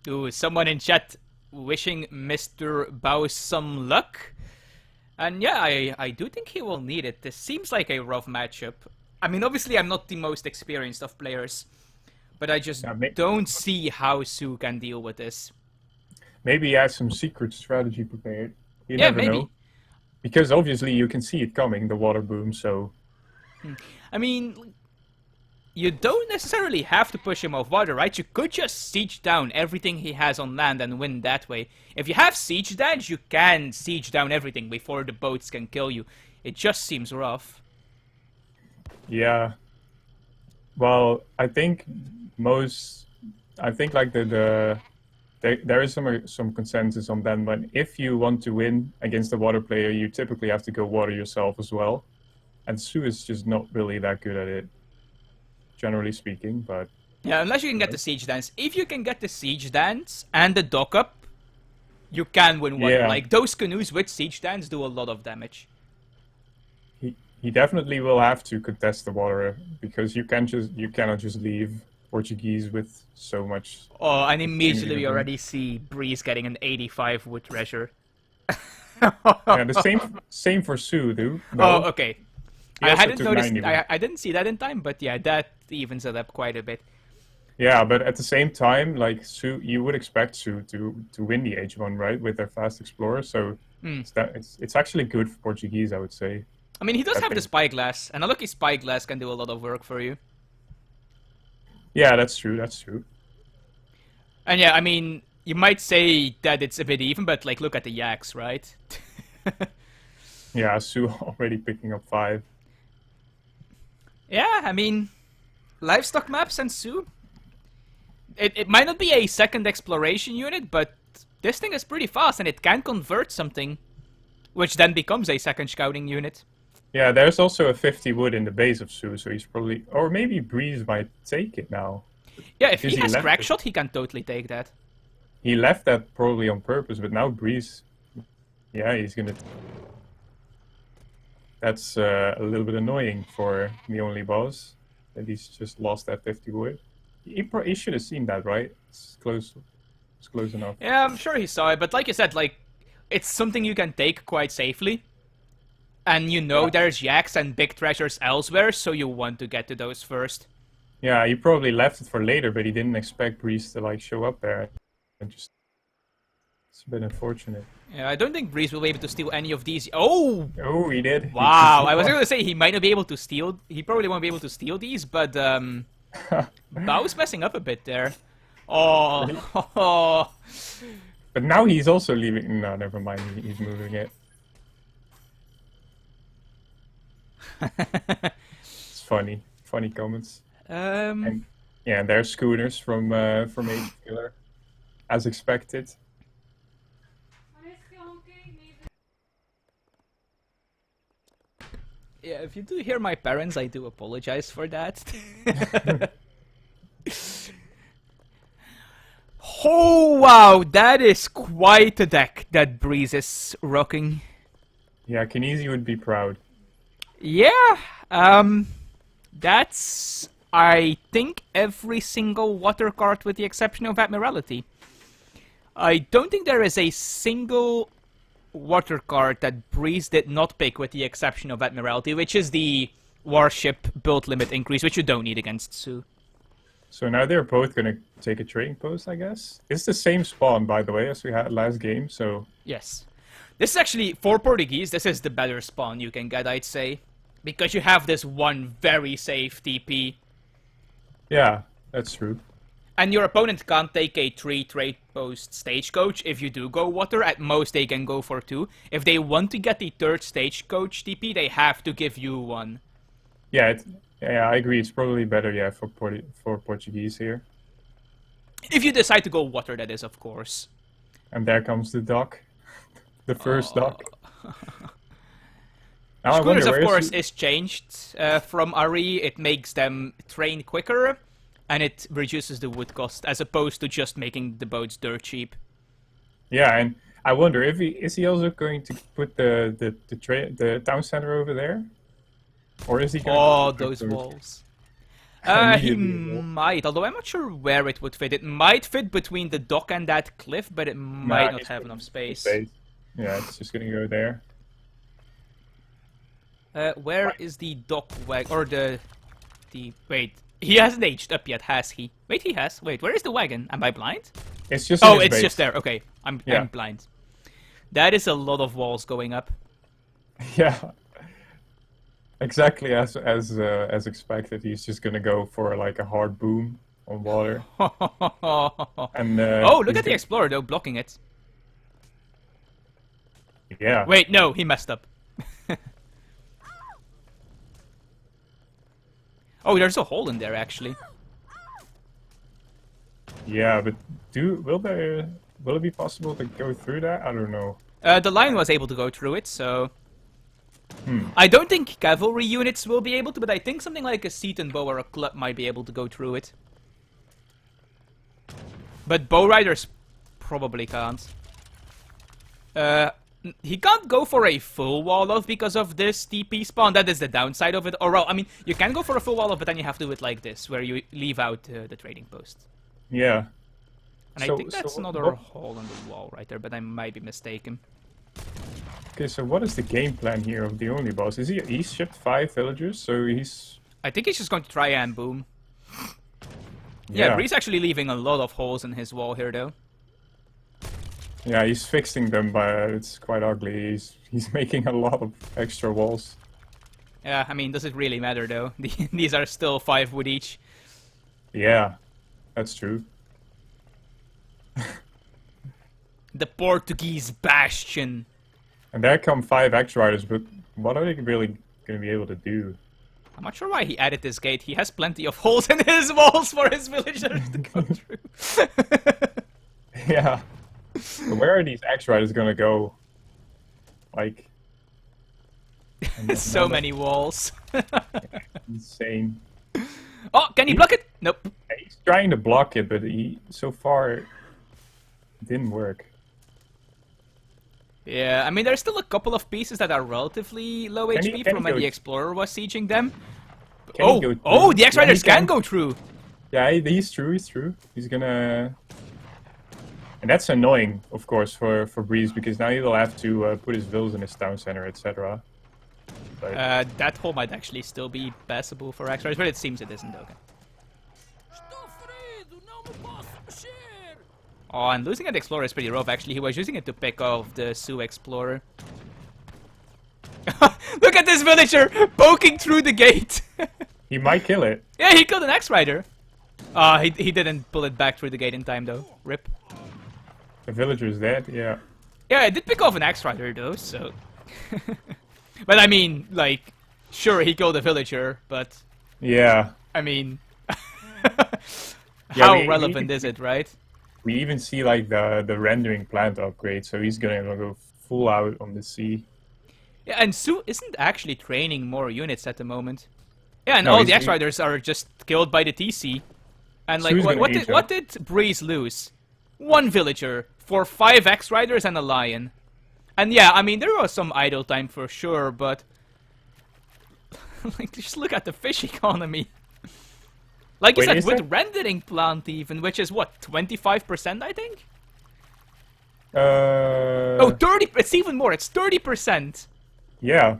Ooh, someone in chat wishing Mr. Baus some luck. And yeah, I do think he will need it. This seems like a rough matchup. I mean, obviously I'm not the most experienced of players, but I just don't see how Su can deal with this. Maybe he has some secret strategy prepared. You Yeah, never maybe. know. Because obviously you can see it coming, the water boom, so... I mean, you don't necessarily have to push him off water, right? You could just siege down everything he has on land and win that way. If you have siege damage, you can siege down everything before the boats can kill you. It just seems rough. Yeah. Well, I think like there is some consensus on that, but if you want to win against a water player, you typically have to go water yourself as well. And Su is just not really that good at it, generally speaking, but... Yeah, unless you can get the siege dance. If you can get the siege dance and the dock up, you can win water. Yeah. Like, those canoes with siege dance do a lot of damage. He definitely will have to contest the water, because you cannot just leave Portuguese with so much... Oh, and immediately we already see Breeze getting an 85 wood treasure. Yeah, the same for Su, dude. No. Oh, okay. I hadn't noticed. I didn't see that in time, but yeah, that evens it up quite a bit. Yeah, but at the same time, like Su, you would expect Su to win the H1, right, with their fast explorer. So it's actually good for Portuguese, I would say. I mean, he does have the spyglass, and a lucky spyglass can do a lot of work for you. Yeah, that's true. That's true. And yeah, I mean, you might say that it's a bit even, but like, look at the yaks, right? Yeah, Su already picking up 5. Yeah, I mean, livestock maps and Su. It might not be a second exploration unit, but this thing is pretty fast, and it can convert something, which then becomes a second scouting unit. Yeah, there's also a 50 wood in the base of Su, so he's probably... Or maybe Breeze might take it now. Yeah, if he has Crackshot, he can totally take that. He left that probably on purpose, but now Breeze... Yeah, he's gonna... That's a little bit annoying for theonlybaus, that he's just lost that 50 wood. He should have seen that, right? It's close enough. Yeah, I'm sure he saw it, but like you said, like, it's something you can take quite safely. And you know there's yaks and big treasures elsewhere, so you want to get to those first. Yeah, he probably left it for later, but he didn't expect Breeze to like show up there. And just... It's a bit unfortunate. Yeah, I don't think Breeze will be able to steal any of these. Oh! Oh, he did. Wow, I was going to say he might not be able to steal... He probably won't be able to steal these, but Bao's messing up a bit there. Oh. But now he's also leaving... No, never mind. He's moving it. It's funny. Funny comments. And, yeah, and there's schooners from ageofkiller, as expected. Yeah, if you do hear my parents, I do apologize for that. Oh, wow, that is quite a deck that Breeze is rocking. Yeah, Kinesi would be proud. Yeah, that's, I think, every single water card with the exception of Admiralty. I don't think there is a single water card that Breeze did not pick with the exception of Admiralty, which is the warship build limit increase, which you don't need against Su. So now they're both going to take a trading post, I guess. It's the same spawn, by the way, as we had last game, so... Yes. This is actually, for Portuguese, this is the better spawn you can get, I'd say. Because you have this one very safe TP. Yeah, that's true. And your opponent can't take a 3 trade post stagecoach. If you do go water, at most they can go for 2. If they want to get the 3rd stagecoach TP, they have to give you 1. Yeah, I agree. It's probably better, yeah, for Portuguese here. If you decide to go water, that is, of course. And there comes the dock. The first dock. Schooners, of course, is changed from Ari. It makes them train quicker, and it reduces the wood cost, as opposed to just making the boats dirt cheap. Yeah, and I wonder if is he also going to put the town center over there, or is he going to those walls. He immediately. might, although I'm not sure where it would fit. It might fit between the dock and that cliff, but it might Nah, not he's have got enough space. space. Yeah, it's just gonna go there. Where is the dock or the wait? He hasn't aged up yet, has he? Wait, he has. Wait, where is the wagon? Am I blind? It's just in Oh, his it's base. just there. Okay, I'm blind. That is a lot of walls going up. Yeah. Exactly as expected. He's just gonna go for like a hard boom on water. And Oh, look at the explorer though, blocking it. yeah. Wait, no, he messed up. Oh, there's a hole in there actually. Yeah, but will it be possible to go through that? I don't know. The lion was able to go through it, so I don't think cavalry units will be able to, but I think something like a Seton bow or a club might be able to go through it. But bow riders probably can't. He can't go for a full wall off because of this TP spawn. That is the downside of it. Or well, I mean, you can go for a full wall off, but then you have to do it like this, where you leave out the trading post. Yeah. And I think that's another hole in the wall right there, but I might be mistaken. Okay, so what is the game plan here of the only boss? He's shipped 5 villagers, so he's... I think he's just going to try and boom. Yeah, Bree's actually leaving a lot of holes in his wall here, though. Yeah, he's fixing them, but it's quite ugly. He's making a lot of extra walls. Yeah, I mean, does it really matter, though? These are still 5 wood each. Yeah, that's true. The Portuguese bastion. And there come 5 Axe Riders, but what are they really going to be able to do? I'm not sure why he added this gate. He has plenty of holes in his walls for his villagers to go through. Yeah. But where are these Axe Riders going to go? Like... So many walls. Insane. Oh, can he block it? Nope. He's trying to block it, but so far it didn't work. Yeah, I mean, there's still a couple of pieces that are relatively low HP from when the Explorer was sieging them. Oh, the X-Riders can go through! Yeah, he's true, He's gonna... And that's annoying, of course, for Breeze, because now he will have to put his vills in his town center, etc. But... that hole might actually still be passable for X-Riders, but it seems it isn't, okay. Oh, and losing an Explorer is pretty rough, actually. He was using it to pick off the Sioux Explorer. Look at this villager poking through the gate! He might kill it. Yeah, he killed an X-Rider. He didn't pull it back through the gate in time, though. Rip. The villager is dead, yeah. Yeah, I did pick off an X-Rider, though, so... But I mean, like, sure, he killed a villager, but... Yeah. I mean... Yeah, how relevant is it, right? We even see, like, the rendering plant upgrade, so he's gonna go full out on the sea. Yeah, and Sue isn't actually training more units at the moment. Yeah, and No, all the X-Riders are just killed by the TC. And, like, what did Breeze lose? 1 villager for 5 X-Riders and a lion. And yeah, I mean, there was some idle time for sure, but... like, just look at the fish economy. Like you said, with rendering plant even, which is what, 25%, I think? Oh, 30! It's even more, it's 30%! Yeah.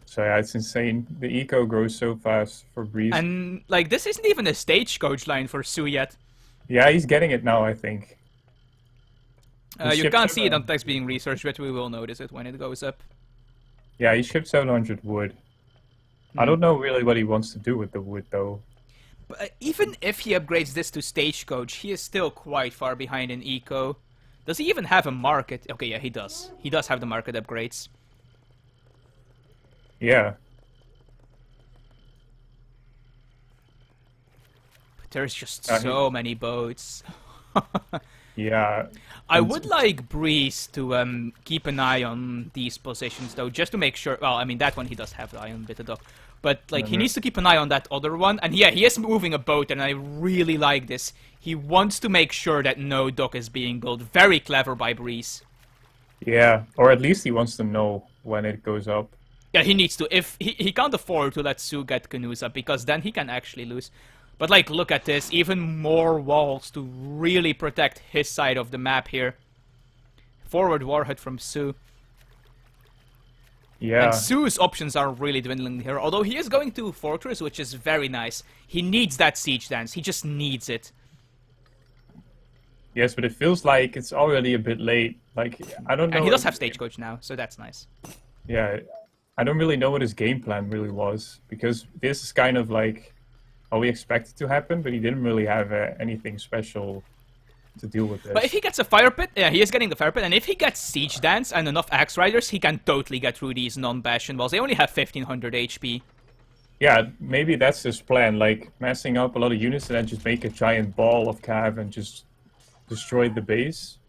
So yeah, it's insane. The eco grows so fast for Breeze. And, like, this isn't even a stagecoach line for Sue yet. Yeah, he's getting it now, I think. You can't see it on text being researched, but we will notice it when it goes up. Yeah, he shipped 700 wood. I don't know really what he wants to do with the wood, though. But even if he upgrades this to Stagecoach, he is still quite far behind in Eco. Does he even have a market? Okay, yeah, he does. He does have the market upgrades. Yeah. But there's just so many boats. Yeah. I would like Breeze to keep an eye on these positions, though, just to make sure... Well, I mean, that one he does have the eye on Bitter Dog. But, like, he needs to keep an eye on that other one. And yeah, he is moving a boat, and I really like this. He wants to make sure that no dock is being built. Very clever by Breeze. Yeah, or at least he wants to know when it goes up. Yeah, he needs to. If he can't afford to let Su get canoes up, because then he can actually lose. But like, look at this. Even more walls to really protect his side of the map here. Forward warhead from Su. Yeah. And Su's options are really dwindling here. Although he is going to Fortress, which is very nice. He needs that siege dance. He just needs it. Yes, but it feels like it's already a bit late. Like, I don't know. And he does have Stagecoach now, so that's nice. Yeah, I don't really know what his game plan really was. Because this is kind of like how we expected to happen, but he didn't really have anything special to deal with this. But if he gets a fire pit, yeah, he is getting the fire pit, and if he gets siege dance and enough axe riders, he can totally get through these non-bastion walls. They only have 1500 HP. Yeah, maybe that's his plan, like massing up a lot of units and then just make a giant ball of cav and just destroy the base.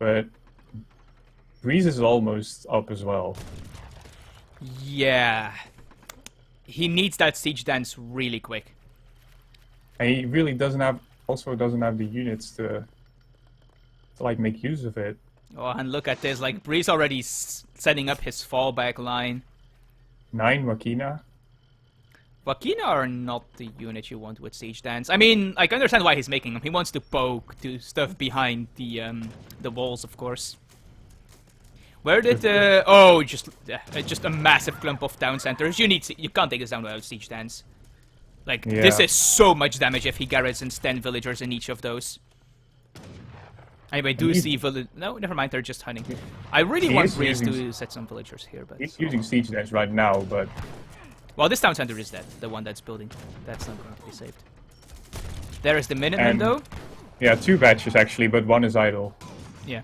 But Breeze is almost up as well. Yeah. He needs that siege dance really quick. And he really doesn't have the units to like make use of it. Oh, and look at this, like Breeze already setting up his fallback line. 9 Wakina. Wakina are not the unit you want with siege dance. I mean, I can understand why he's making them. He wants to poke to stuff behind the walls, of course. Where did oh, just a massive clump of town centers. You can't take this down without siege dance. Like, this is so much damage if he garrisons 10 villagers in each of those. Anyway, do see village. No, never mind. They're just hunting. I really want Breeze to set some villagers here, but he's using siege dance right now. But well, this town center is dead. The one that's building. That's not going to be saved. There is the Minutemen, though. Yeah, 2 batches actually, but 1 is idle. Yeah.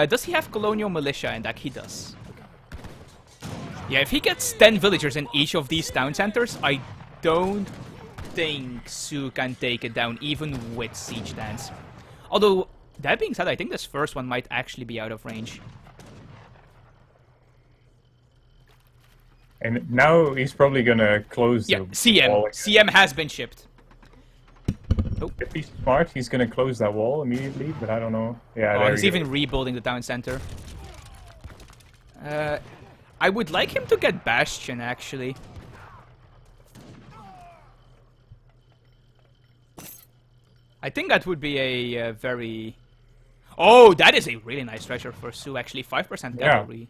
Does he have colonial militia in that? He does. Okay. Yeah, if he gets 10 villagers in each of these town centers, I don't think Su can take it down, even with siege dance. Although, that being said, I think this first one might actually be out of range. And now he's probably gonna close the CM. wall again. CM has been shipped. Oh. If he's smart, he's gonna close that wall immediately, but I don't know. Yeah, oh, he's even rebuilding the town center. I would like him to get Bastion, actually. I think that would be a very... Oh, that is a really nice treasure for Su, actually. 5% cavalry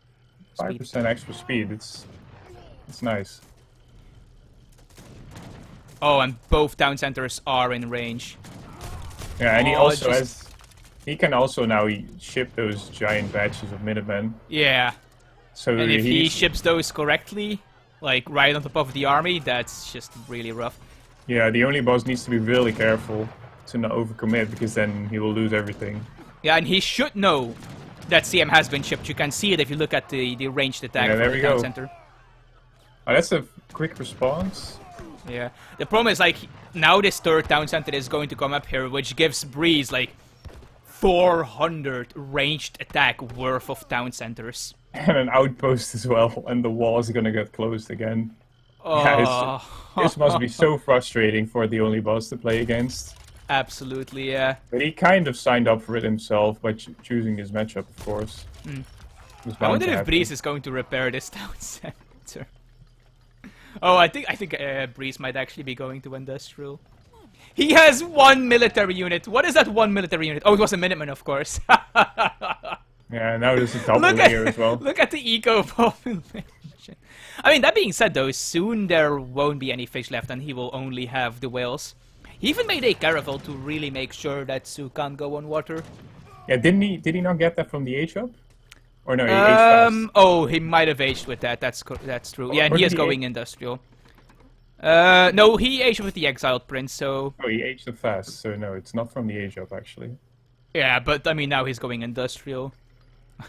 speed. 5% extra speed, it's nice. Oh, and both town centers are in range. Yeah, and he also has... He can also now ship those giant batches of Minutemen. Yeah. So and if he ships those correctly, like right on top of the army, that's just really rough. Yeah, the only boss needs to be really careful to not overcommit, because then he will lose everything. Yeah, and he should know that CM has been shipped. You can see it if you look at the ranged attack from the town center. Oh, that's a quick response. Yeah. The problem is, like, now this third town center is going to come up here, which gives Breeze, like, 400 ranged attack worth of town centers. And an outpost as well, and the wall is gonna get closed again. Oh. Yeah, this must be so frustrating for the only boss to play against. Absolutely, yeah. But he kind of signed up for it himself by choosing his matchup, of course. I wonder if Breeze is going to repair this town center. Oh, I think Breeze might actually be going to Industrial. He has 1 military unit. What is that 1 military unit? Oh, it was a Minuteman, of course. Yeah, now there's a double layer as well. Look at the eco population. I mean, that being said, though, soon there won't be any fish left, and he will only have the whales. He even made a caravel to really make sure that Su can't go on water. Yeah, did he not get that from the age up? Or no, he aged fast. Oh, he might have aged with that. That's true. Yeah, and he is going industrial. No, he aged with the exiled prince, so... Oh, he aged up fast, so no, it's not from the age up, actually. Yeah, but I mean, now he's going industrial.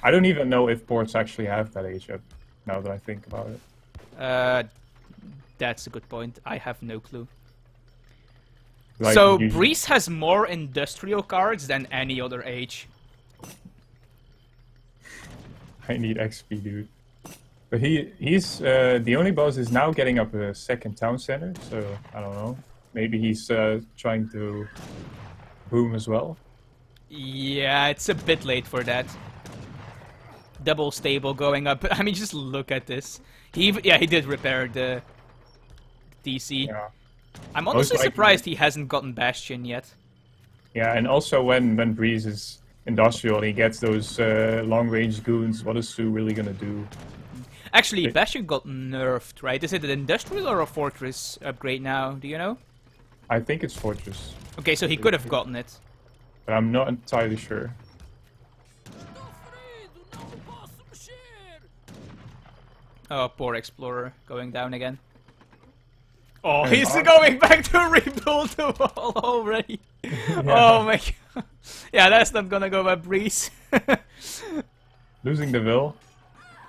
I don't even know if ports actually have that age up, now that I think about it. That's a good point. I have no clue. Like, so, Breeze has more industrial cards than any other age. I need XP, dude. But he's the only boss is now getting up a second town center, so I don't know. Maybe he's trying to boom as well. Yeah, it's a bit late for that. double stable going up. I mean, just look at this. He did repair the DC. Yeah. I'm Most honestly likely- surprised he hasn't gotten Bastion yet. Yeah, and also when Breeze is industrial and he gets those long-range goons, what is Sue really gonna do? Actually, Bastion got nerfed, right? Is it an industrial or a fortress upgrade now? Do you know? I think it's Fortress, Okay, so he could have gotten it. but I'm not entirely sure. Oh, poor Explorer going down again. Oh, And he's Ar- going back to rebuild the wall already. Oh my god. Yeah, that's not gonna go by Breeze. Losing the Will.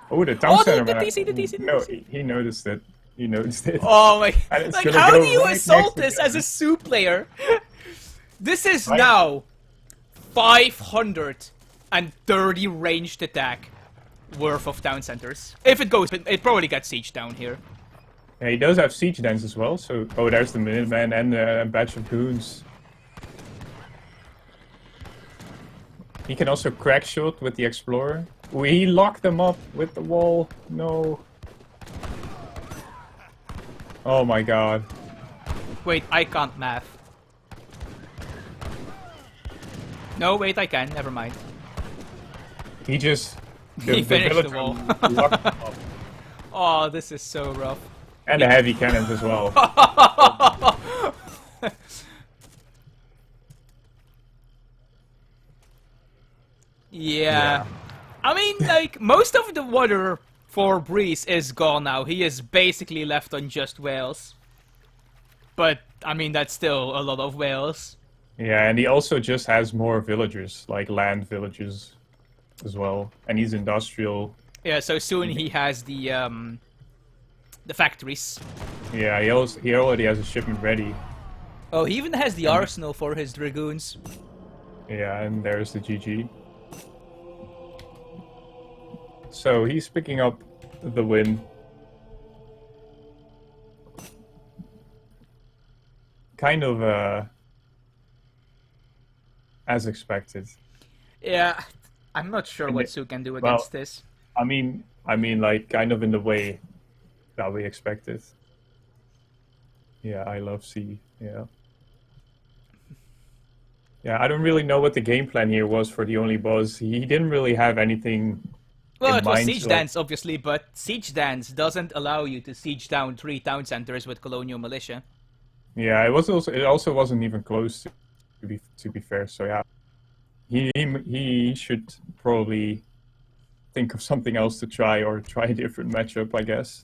Oh, the town Oh, the center. man. DC, the DC, the No, DC. he noticed it. He noticed it. Oh my. And it's Like, gonna how go do you right assault next to this as a Gavin. Sue player? This is Right. now 530 ranged attack worth of town centers. If it goes, it probably gets siege down here. Yeah, he does have Siege Dance as well, so... Oh, there's the Minuteman and a batch of goons. He can also crack shot with the Explorer. Ooh, he locked them up with the wall. No. Oh my god. Wait, I can't math. No, wait, I can. Never mind. He just... He finished the villager wall. locked them up. Oh, this is so rough. And the heavy cannons as well. Yeah. I mean, like, most of the water for Breeze is gone now. He is basically left on just whales. But, I mean, that's still a lot of whales. Yeah, and he also just has more villagers, like land villages as well. And he's industrial. Yeah, so soon he has the factories. Yeah, he already has a shipment ready. Oh, he even has the arsenal for his dragoons. Yeah, and there's the GG. So he's picking up the win. Kind of as expected. Yeah, I'm not sure what Sue can do against this. I mean, like kind of in the way that we expected. Yeah, I love C. Yeah. Yeah, I don't really know what the game plan here was for the only boss. He didn't really have anything. Well, in it was mind, Siege so- Dance, obviously, but Siege Dance doesn't allow you to siege down 3 town centers with Colonial Militia. Yeah, it also wasn't even close to be fair. So yeah, he should probably think of something else to try or try a different matchup, I guess.